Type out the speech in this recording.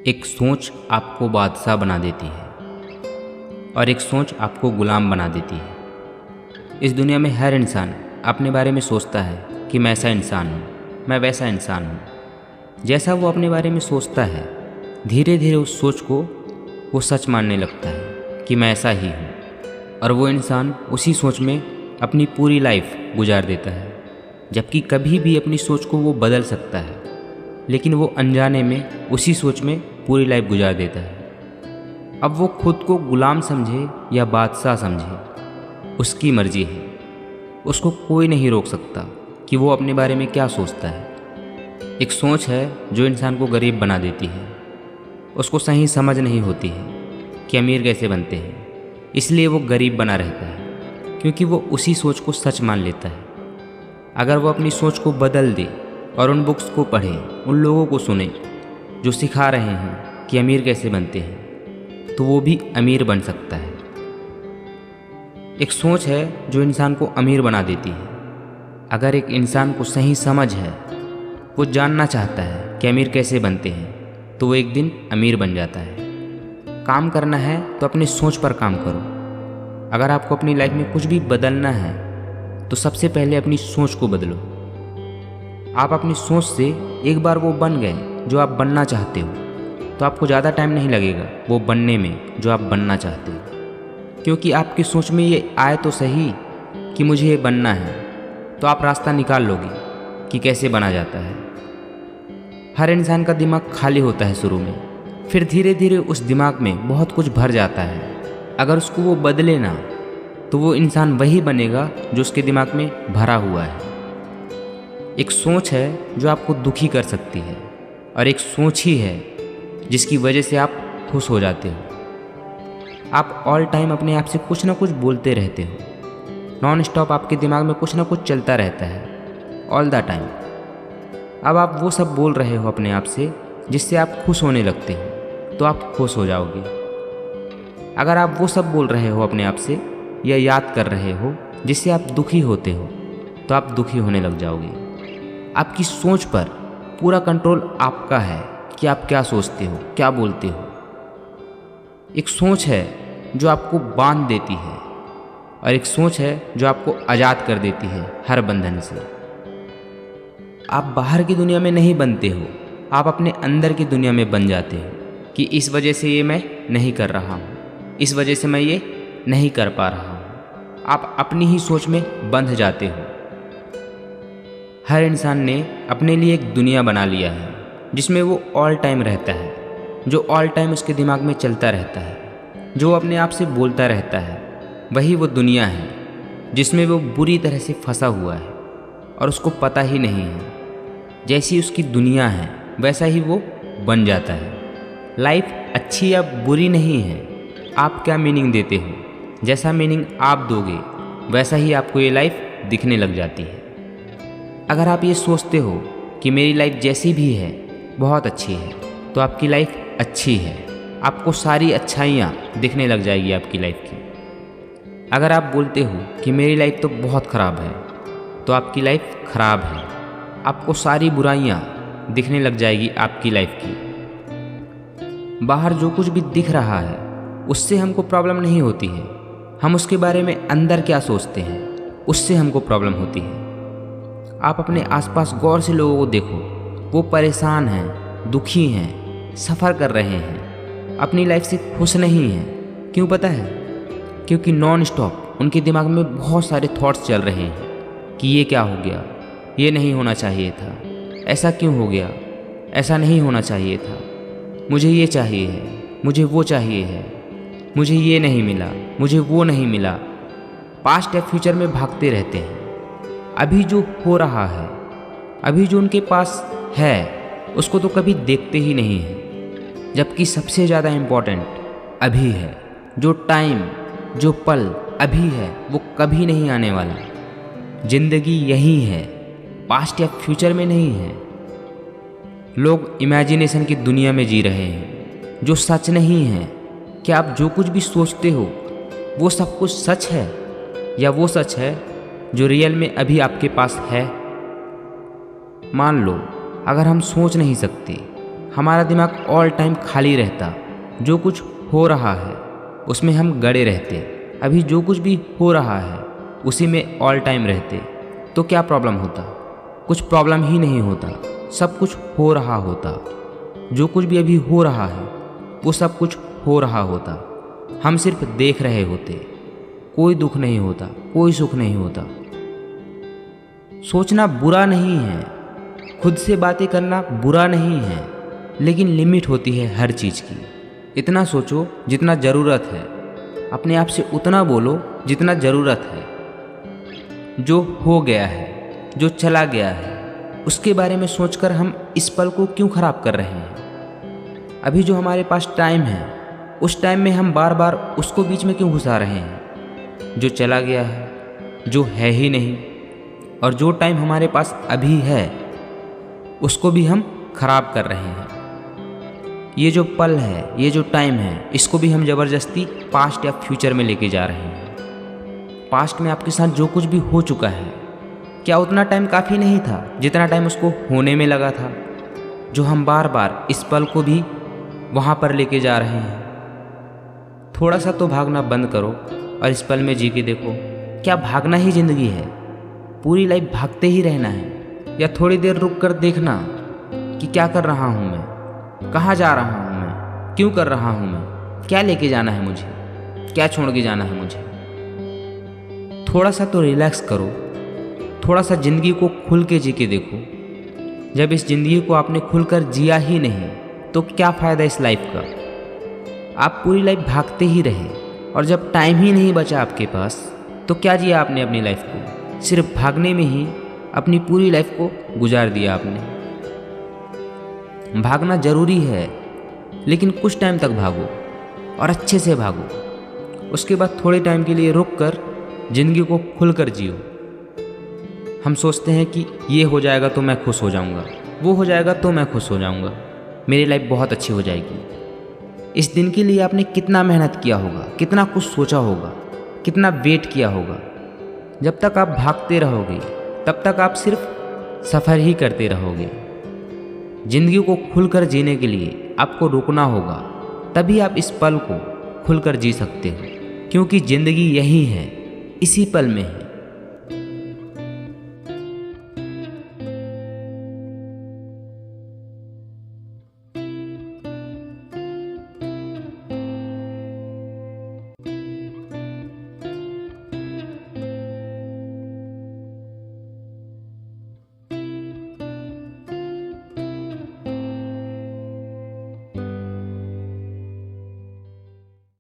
एक सोच आपको बादशाह बना देती है और एक सोच आपको गुलाम बना देती है। इस दुनिया में हर इंसान अपने बारे में सोचता है कि मैं ऐसा इंसान हूँ, मैं वैसा इंसान हूँ। जैसा वो अपने बारे में सोचता है, धीरे धीरे उस सोच को वो सच मानने लगता है कि मैं ऐसा ही हूँ, और वो इंसान उसी सोच में अपनी पूरी लाइफ गुजार देता है। जबकि कभी भी अपनी सोच को वो बदल सकता है, लेकिन वो अनजाने में उसी सोच में पूरी लाइफ गुजार देता है। अब वो खुद को गुलाम समझे या बादशाह समझे, उसकी मर्जी है। उसको कोई नहीं रोक सकता कि वो अपने बारे में क्या सोचता है। एक सोच है जो इंसान को गरीब बना देती है। उसको सही समझ नहीं होती है कि अमीर कैसे बनते हैं, इसलिए वो गरीब बना रहता है, क्योंकि वो उसी सोच को सच मान लेता है। अगर वो अपनी सोच को बदल दे और उन बुक्स को पढ़े, उन लोगों को सुने जो सिखा रहे हैं कि अमीर कैसे बनते हैं, तो वो भी अमीर बन सकता है। एक सोच है जो इंसान को अमीर बना देती है। अगर एक इंसान को सही समझ है, वो जानना चाहता है कि अमीर कैसे बनते हैं, तो वो एक दिन अमीर बन जाता है। काम करना है तो अपनी सोच पर काम करो। अगर आपको अपनी लाइफ में कुछ भी बदलना है, तो सबसे पहले अपनी सोच को बदलो। आप अपनी सोच से एक बार वो बन गए जो आप बनना चाहते हो, तो आपको ज़्यादा टाइम नहीं लगेगा वो बनने में जो आप बनना चाहते हो। क्योंकि आपकी सोच में ये आए तो सही कि मुझे ये बनना है, तो आप रास्ता निकाल लोगे कि कैसे बना जाता है। हर इंसान का दिमाग खाली होता है शुरू में, फिर धीरे धीरे उस दिमाग में बहुत कुछ भर जाता है। अगर उसको वो बदले ना, तो वो इंसान वही बनेगा जो उसके दिमाग में भरा हुआ है। एक सोच है जो आपको दुखी कर सकती है, और एक सोच ही है जिसकी वजह से आप खुश हो जाते हो। आप ऑल टाइम अपने आप से कुछ ना कुछ बोलते रहते हो। नॉन स्टॉप आपके दिमाग में कुछ ना कुछ चलता रहता है, ऑल द टाइम। अब आप वो सब बोल रहे हो अपने आप से जिससे आप खुश होने लगते हो, तो आप खुश हो जाओगे। अगर आप वो सब बोल रहे हो अपने आप से या याद कर रहे हो जिससे आप दुखी होते हो, तो आप दुखी होने लग जाओगे। आपकी सोच पर पूरा कंट्रोल आपका है कि आप क्या सोचते हो, क्या बोलते हो। एक सोच है जो आपको बांध देती है, और एक सोच है जो आपको आज़ाद कर देती है हर बंधन से। आप बाहर की दुनिया में नहीं बनते हो, आप अपने अंदर की दुनिया में बन जाते हो कि इस वजह से ये मैं नहीं कर रहा हूँ, इस वजह से मैं ये नहीं कर पा रहा हूँ। आप अपनी ही सोच में बंध जाते हो। हर इंसान ने अपने लिए एक दुनिया बना लिया है जिसमें वो ऑल टाइम रहता है, जो ऑल टाइम उसके दिमाग में चलता रहता है, जो अपने आप से बोलता रहता है। वही वो दुनिया है जिसमें वो बुरी तरह से फंसा हुआ है और उसको पता ही नहीं है। जैसी उसकी दुनिया है वैसा ही वो बन जाता है। लाइफ अच्छी या बुरी नहीं है, आप क्या मीनिंग देते हो। जैसा मीनिंग आप दोगे वैसा ही आपको ये लाइफ दिखने लग जाती है। अगर आप ये सोचते हो कि मेरी लाइफ जैसी भी है बहुत अच्छी है, तो आपकी लाइफ अच्छी है। आपको सारी अच्छाइयाँ दिखने लग जाएगी आपकी लाइफ की। अगर आप बोलते हो कि मेरी लाइफ तो बहुत ख़राब है, तो आपकी लाइफ ख़राब है। आपको सारी बुराइयाँ दिखने लग जाएगी आपकी लाइफ की। बाहर जो कुछ भी दिख रहा है उससे हमको प्रॉब्लम नहीं होती है। हम उसके बारे में अंदर क्या सोचते हैं, उससे हमको प्रॉब्लम होती है। आप अपने आसपास गौर से लोगों को देखो, वो परेशान हैं, दुखी हैं, सफ़र कर रहे हैं, अपनी लाइफ से खुश नहीं हैं। क्यों पता है? क्योंकि नॉन स्टॉप उनके दिमाग में बहुत सारे थॉट्स चल रहे हैं कि ये क्या हो गया, ये नहीं होना चाहिए था, ऐसा क्यों हो गया, ऐसा नहीं होना चाहिए था, मुझे ये चाहिए है, मुझे वो चाहिए है, मुझे ये नहीं मिला, मुझे वो नहीं मिला। पास्ट या फ्यूचर में भागते रहते हैं। अभी जो हो रहा है, अभी जो उनके पास है, उसको तो कभी देखते ही नहीं हैं। जबकि सबसे ज़्यादा इम्पॉर्टेंट अभी है। जो टाइम, जो पल अभी है, वो कभी नहीं आने वाला। ज़िंदगी यही है, पास्ट या फ्यूचर में नहीं है। लोग इमेजिनेशन की दुनिया में जी रहे हैं जो सच नहीं है। क्या आप जो कुछ भी सोचते हो वो सब कुछ सच है, या वो सच है जो रियल में अभी आपके पास है? मान लो अगर हम सोच नहीं सकते, हमारा दिमाग ऑल टाइम खाली रहता, जो कुछ हो रहा है उसमें हम गड़े रहते। अभी जो कुछ भी हो रहा है उसी में ऑल टाइम रहते, तो क्या प्रॉब्लम होता? कुछ प्रॉब्लम ही नहीं होता, सब कुछ हो रहा होता। जो कुछ भी अभी हो रहा है वो सब कुछ हो रहा होता, हम सिर्फ देख रहे होते। कोई दुख नहीं होता, कोई सुख नहीं होता। सोचना बुरा नहीं है, खुद से बातें करना बुरा नहीं है, लेकिन लिमिट होती है हर चीज़ की। इतना सोचो जितना ज़रूरत है, अपने आप से उतना बोलो जितना ज़रूरत है। जो हो गया है, जो चला गया है, उसके बारे में सोचकर हम इस पल को क्यों ख़राब कर रहे हैं? अभी जो हमारे पास टाइम है, उस टाइम में हम बार बार उसको बीच में क्यों घुसा रहे हैं? जो चला गया है, जो है ही नहीं, और जो टाइम हमारे पास अभी है उसको भी हम खराब कर रहे हैं। ये जो पल है, ये जो टाइम है, इसको भी हम ज़बरदस्ती पास्ट या फ्यूचर में लेके जा रहे हैं। पास्ट में आपके साथ जो कुछ भी हो चुका है, क्या उतना टाइम काफ़ी नहीं था जितना टाइम उसको होने में लगा था? जो हम बार बार इस पल को भी वहाँ पर लेके जा रहे हैं। थोड़ा सा तो भागना बंद करो और इस पल में जी के देखो। क्या भागना ही ज़िंदगी है? पूरी लाइफ भागते ही रहना है? या थोड़ी देर रुक कर देखना कि क्या कर रहा हूँ मैं, कहाँ जा रहा हूँ मैं, क्यों कर रहा हूँ मैं, क्या लेके जाना है मुझे, क्या छोड़ के जाना है मुझे? थोड़ा सा तो रिलैक्स करो, थोड़ा सा ज़िंदगी को खुल के जी के देखो। जब इस ज़िंदगी को आपने खुलकर जिया ही नहीं तो क्या फ़ायदा इस लाइफ का? आप पूरी लाइफ भागते ही रहे, और जब टाइम ही नहीं बचा आपके पास तो क्या जिया आपने अपनी लाइफ को? सिर्फ भागने में ही अपनी पूरी लाइफ को गुजार दिया आपने। भागना ज़रूरी है, लेकिन कुछ टाइम तक भागो और अच्छे से भागो। उसके बाद थोड़े टाइम के लिए रुक कर ज़िंदगी को खुलकर जियो। हम सोचते हैं कि ये हो जाएगा तो मैं खुश हो जाऊंगा, वो हो जाएगा तो मैं खुश हो जाऊंगा, मेरी लाइफ बहुत अच्छी हो जाएगी। इस दिन के लिए आपने कितना मेहनत किया होगा, कितना कुछ सोचा होगा, कितना वेट किया होगा। जब तक आप भागते रहोगे तब तक आप सिर्फ सफ़र ही करते रहोगे। ज़िंदगी को खुलकर जीने के लिए आपको रुकना होगा, तभी आप इस पल को खुलकर जी सकते हो। क्योंकि ज़िंदगी यही है, इसी पल में है।